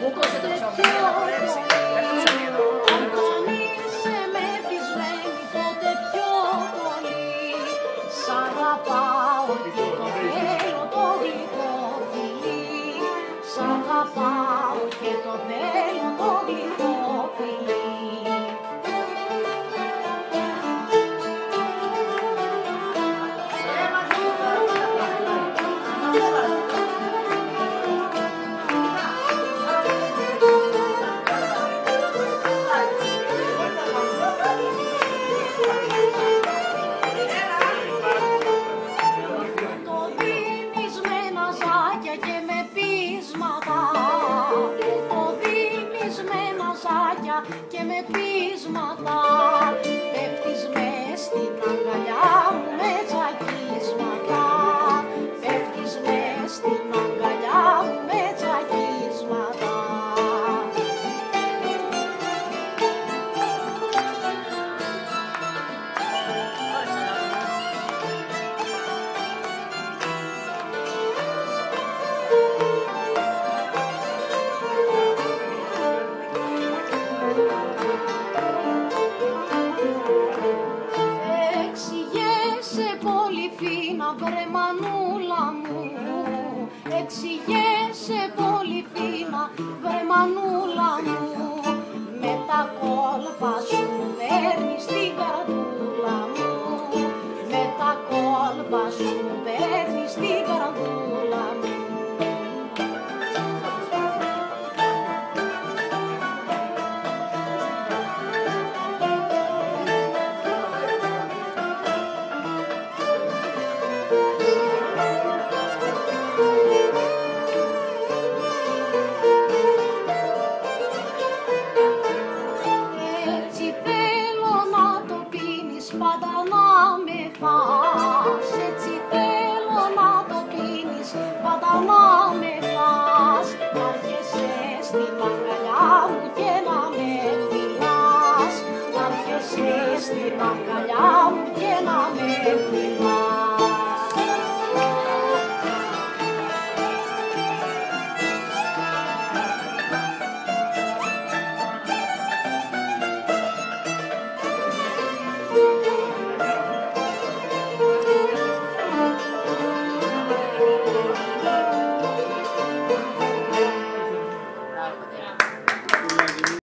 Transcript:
Μπούκωσε το ψωμί, να χορέψει. Φέρ' το ψωμί εδώ. Αν είσαι με πεισμένη τότε πιο πολύ. Σ' αγαπάω και το θέλω το γλυκό φιλί. Σ' αγαπάω και το θέλω το γλυκό φιλί. Και με πείσματα πέφτεις μες στην αγκαλιά μου με τσακίσματα. Πέφτεις μες στην αγκαλιά μου με τσακίσματα. Βρε μανούλα μου, εξηγέσαι πολύ φίνα, βρε μανούλα μου, με τα κόλπα σου παίρνεις την καρδούλα μου, με τα κόλπα σου παίρνεις την καρδούλα μου. Πάντα να με φας, έτσι θέλω να το πίνεις, πάντα να με φας. Να έρχεσαι στην αγκαλιά μου και να με φιλάς, να έρχεσαι στην αγκαλιά μου και να με φιλάς.